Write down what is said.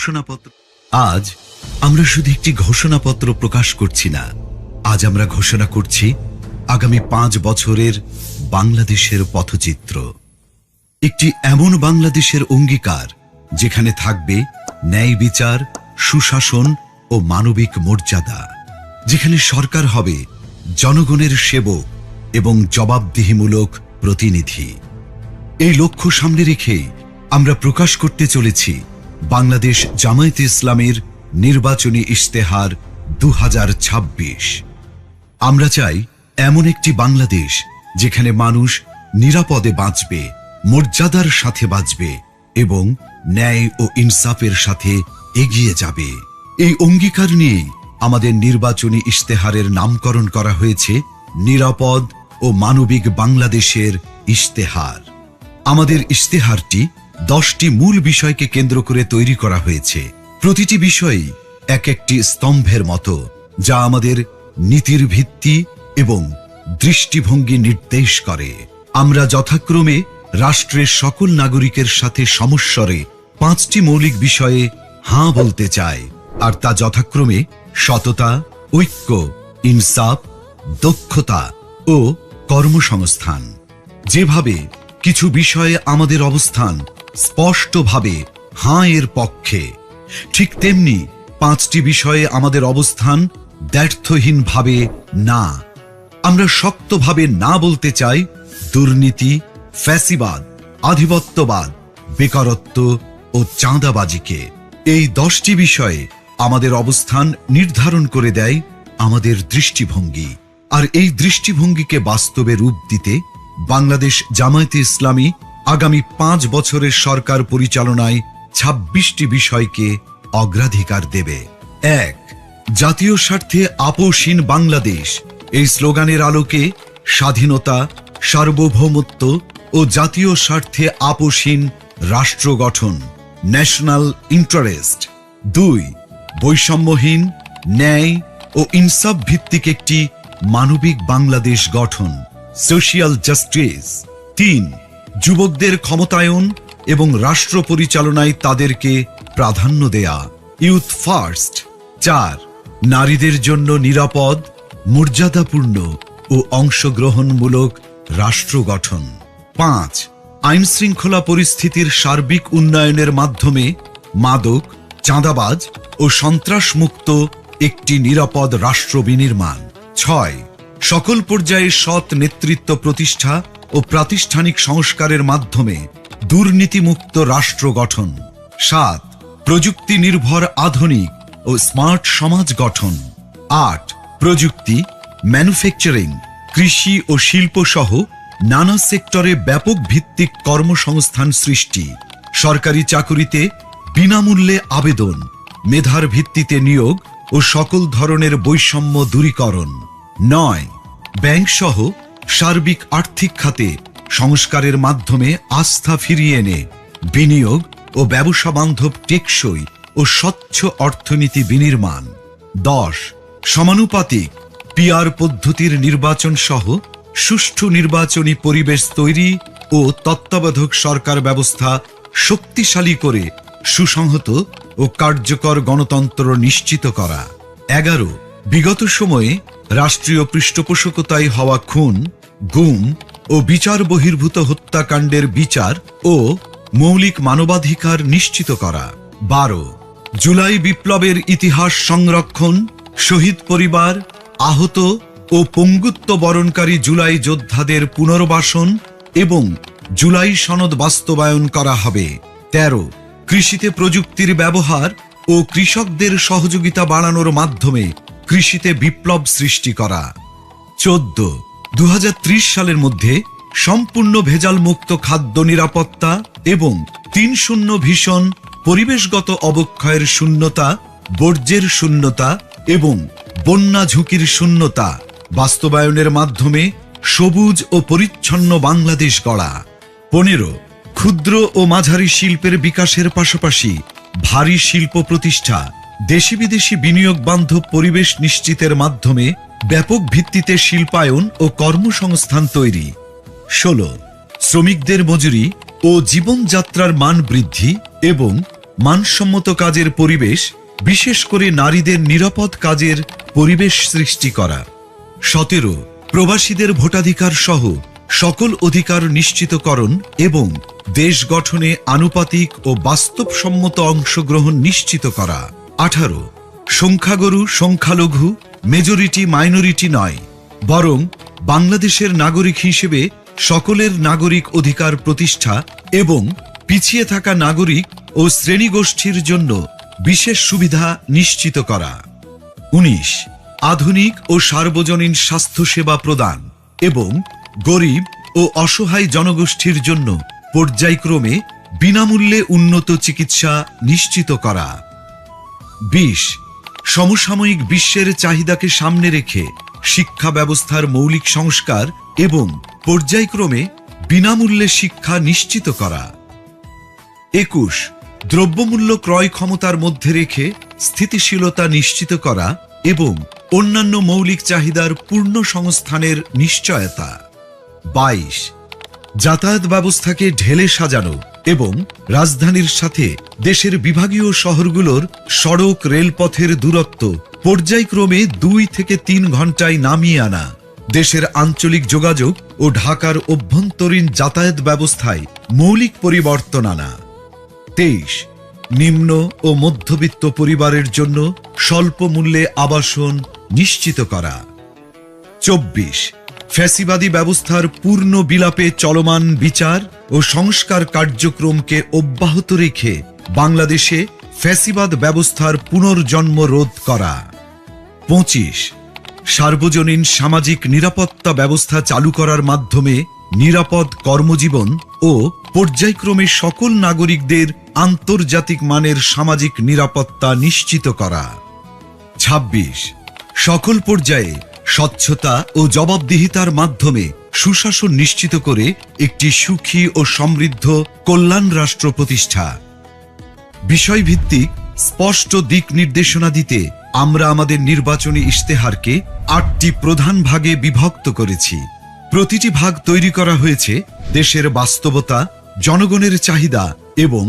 ঘোষণাপত্র। আজ আমরা শুধু একটি ঘোষণাপত্র প্রকাশ করছি না, আজ আমরা ঘোষণা করছি আগামী 5 বছরের বাংলাদেশের পথচিত্র। একটি এমন বাংলাদেশের অঙ্গীকার যেখানে থাকবে ন্যায় বিচার, সুশাসন ও মানবিক মর্যাদা, যেখানে সরকার হবে জনগণের সেবক এবং জবাবদিহিমূলক প্রতিনিধি। এই লক্ষ্য সামনে রেখে আমরা প্রকাশ করতে চলেছি বাংলাদেশ জামায়াতে ইসলামের নির্বাচনী ইশতেহার 2026। আমরা চাই এমন একটি বাংলাদেশ যেখানে মানুষ নিরাপদে বাঁচবে, মর্যাদার সাথে বাঁচবে এবং ন্যায় ও ইনসাফের সাথে এগিয়ে যাবে। এই অঙ্গীকার নিয়েই আমাদের নির্বাচনী ইশতেহারের নামকরণ করা হয়েছে নিরাপদ ও মানবিক বাংলাদেশের ইশতেহার। আমাদের ইশতেহারটি 10টি মূল বিষয়কে কেন্দ্র করে তৈরি করা হয়েছে। প্রতিটি বিষয়ই এক একটি স্তম্ভের মতো, যা আমাদের নীতির ভিত্তি এবং দৃষ্টিভঙ্গি নির্দেশ করে। আমরা যথাক্রমে রাষ্ট্রের সকল নাগরিকের সাথে সমস্বরে 5টি মৌলিক বিষয়ে হাঁ বলতে চাই, আর তা যথাক্রমে সততা, ঐক্য, ইনসাফ, দক্ষতা ও কর্মসংস্থান। যেভাবে কিছু বিষয়ে আমাদের অবস্থান স্পষ্টভাবে হাঁ এর পক্ষে, ঠিক তেমনি 5টি বিষয়ে আমাদের অবস্থান দ্ব্যর্থহীনভাবে না। আমরা শক্তভাবে না বলতে চাই দুর্নীতি, ফ্যাসিবাদ, আধিপত্যবাদ, বেকারত্ব ও চাঁদাবাজিকে। এই 10টি বিষয়ে আমাদের অবস্থান নির্ধারণ করে দেয় আমাদের দৃষ্টিভঙ্গি, আর এই দৃষ্টিভঙ্গিকে বাস্তবে রূপ দিতে বাংলাদেশ জামায়াতে ইসলামী আগামী 5 বছরের সরকার পরিচালনায় 26টি বিষয়কে অগ্রাধিকার দেবে। 1. জাতীয় স্বার্থে আপোষহীন বাংলাদেশ। এই স্লোগানের আলোকে স্বাধীনতা, সার্বভৌমত্ব ও জাতীয় স্বার্থে আপোষহীন রাষ্ট্র গঠন, ন্যাশনাল ইন্টারেস্ট। 2. বৈষম্যহীন, ন্যায় ও ইনসাফ ভিত্তিক একটি মানবিক বাংলাদেশ গঠন, সোশিয়াল জাস্টিস। 3. যুবকদের ক্ষমতায়ন এবং রাষ্ট্র পরিচালনায় তাদেরকে প্রাধান্য দেয়া, ইউথ ফার্স্ট। 4. নারীদের জন্য নিরাপদ, মর্যাদাপূর্ণ ও অংশগ্রহণমূলক রাষ্ট্র গঠন। 5. আইন শৃঙ্খলা পরিস্থিতির সার্বিক উন্নয়নের মাধ্যমে মাদক, চাঁদাবাজ ও সন্ত্রাসমুক্ত একটি নিরাপদ রাষ্ট্র বিনির্মাণ। 6. সকল পর্যায়ে সৎ নেতৃত্ব প্রতিষ্ঠা ও প্রাতিষ্ঠানিক সংস্কারের মাধ্যমে দুর্নীতিমুক্ত রাষ্ট্র গঠন। 7. প্রযুক্তি নির্ভর আধুনিক ও স্মার্ট সমাজ গঠন। 8. প্রযুক্তি, ম্যানুফ্যাকচারিং, কৃষি ও শিল্প সহ নানা সেক্টরে ব্যাপক ভিত্তিক কর্মসংস্থান সৃষ্টি, সরকারি চাকুরিতে বিনামূল্যে আবেদন, মেধার ভিত্তিতে নিয়োগ ও সকল ধরনের বৈষম্য দূরীকরণ। 9. ব্যাংক সহ সার্বিক আর্থিক খাতে সংস্কারের মাধ্যমে আস্থা ফিরিয়ে এনে বিনিয়োগ ও ব্যবসা বান্ধব টেকসই ও স্বচ্ছ অর্থনীতি বিনির্মাণ। 10. সমানুপাতিক পিআর পদ্ধতির নির্বাচন সহ সুষ্ঠু নির্বাচনী পরিবেশ তৈরি ও তত্ত্বাবধায়ক সরকার ব্যবস্থা শক্তিশালী করে সুসংহত ও কার্যকর গণতন্ত্র নিশ্চিত করা। 11. বিগত সময়ে রাষ্ট্রীয় পৃষ্ঠপোষকতায় হওয়া খুন, গুম ও বিচার বহির্ভূত হত্যাকাণ্ডের বিচার ও মৌলিক মানবাধিকার নিশ্চিত করা। 12. জুলাই বিপ্লবের ইতিহাস সংরক্ষণ, শহীদ পরিবার, আহত ও পঙ্গুত্ব বরণকারী জুলাই যোদ্ধাদের পুনর্বাসন এবং জুলাই সনদ বাস্তবায়ন করা হবে। 13. কৃষিতে প্রযুক্তির ব্যবহার ও কৃষকদের সহযোগিতা বাড়ানোর মাধ্যমে কৃষিতে বিপ্লব সৃষ্টি করা। 14. 2030 সালের মধ্যে সম্পূর্ণ ভেজাল মুক্ত খাদ্য নিরাপত্তা এবং 3-0 ভিশন, পরিবেশগত অবক্ষয়ের শূন্যতা, বর্জ্যের শূন্যতা এবং বন্যা ঝুঁকির শূন্যতা বাস্তবায়নের মাধ্যমে সবুজ ও পরিচ্ছন্ন বাংলাদেশ গড়া। 15. ক্ষুদ্র ও মাঝারি শিল্পের বিকাশের পাশাপাশি ভারী শিল্প প্রতিষ্ঠা, দেশি বিদেশি বিনিয়োগ বান্ধব পরিবেশ নিশ্চিতের মাধ্যমে ব্যাপক ভিত্তিতে শিল্পায়ন ও কর্মসংস্থান তৈরি। 16. শ্রমিকদের মজুরি ও জীবনযাত্রার মান বৃদ্ধি এবং মানসম্মত কাজের পরিবেশ, বিশেষ করে নারীদের নিরাপদ কাজের পরিবেশ সৃষ্টি করা। 17 প্রবাসীদের ভোটাধিকার সহ সকল অধিকার নিশ্চিতকরণ এবং দেশ গঠনে আনুপাতিক ও বাস্তবসম্মত অংশগ্রহণ নিশ্চিত করা। 18 সংখ্যাগুরু সংখ্যালঘু, মেজরিটি মাইনরিটি নয়, বরং বাংলাদেশের নাগরিক হিসেবে সকলের নাগরিক অধিকার প্রতিষ্ঠা এবং পিছিয়ে থাকা নাগরিক ও শ্রেণীগোষ্ঠীর জন্য বিশেষ সুবিধা নিশ্চিত করা। 19 আধুনিক ও সার্বজনীন স্বাস্থ্যসেবা প্রদান এবং গরিব ও অসহায় জনগোষ্ঠীর জন্য পর্যায়ক্রমে বিনামূল্যে উন্নত চিকিৎসা নিশ্চিত করা। 20 সমসাময়িক বিশ্বের চাহিদাকে সামনে রেখে শিক্ষা ব্যবস্থার মৌলিক সংস্কার এবং পর্যায়ক্রমে বিনামূল্যে শিক্ষা নিশ্চিত করা। 21 দ্রব্যমূল্য ক্রয় ক্ষমতার মধ্যে রেখে স্থিতিশীলতা নিশ্চিত করা এবং অন্যান্য মৌলিক চাহিদার পূর্ণ সংস্থানের নিশ্চয়তা। 22 যাতায়াত ব্যবস্থাকে ঢেলে সাজানো এবং রাজধানীর সাথে দেশের বিভাগীয় শহরগুলোর সড়ক রেলপথের দূরত্ব পর্যায়ক্রমে 2 থেকে 3 ঘন্টায় নামিয়ে আনা, দেশের আঞ্চলিক যোগাযোগ ও ঢাকার অভ্যন্তরীণ যাতায়াত ব্যবস্থায় মৌলিক পরিবর্তন আনা। 23 নিম্ন ও মধ্যবিত্ত পরিবারের জন্য স্বল্প মূল্যে আবাসন নিশ্চিত করা। 24 ফ্যাসিবাদী ব্যবস্থার পূর্ণ বিলাপে চলমান বিচার ও সংস্কার কার্যক্রমকে অব্যাহত রেখে বাংলাদেশে ফ্যাসিবাদ ব্যবস্থার পুনর্জন্ম রোধ করা। 25 সার্বজনীন সামাজিক নিরাপত্তা ব্যবস্থা চালু করার মাধ্যমে নিরাপদ কর্মজীবন ও পর্যায়ক্রমে সকল নাগরিকদের আন্তর্জাতিক মানের সামাজিক নিরাপত্তা নিশ্চিত করা। 26 সকল পর্যায়ে স্বচ্ছতা ও জবাবদিহিতার মাধ্যমে সুশাসন নিশ্চিত করে একটি সুখী ও সমৃদ্ধ কল্যাণ রাষ্ট্র প্রতিষ্ঠা। বিষয়ভিত্তিক স্পষ্ট দিক নির্দেশনা দিতে আমরা আমাদের নির্বাচনী ইশতেহারকে 8টি প্রধান ভাগে বিভক্ত করেছি। প্রতিটি ভাগ তৈরি করা হয়েছে দেশের বাস্তবতা, জনগণের চাহিদা এবং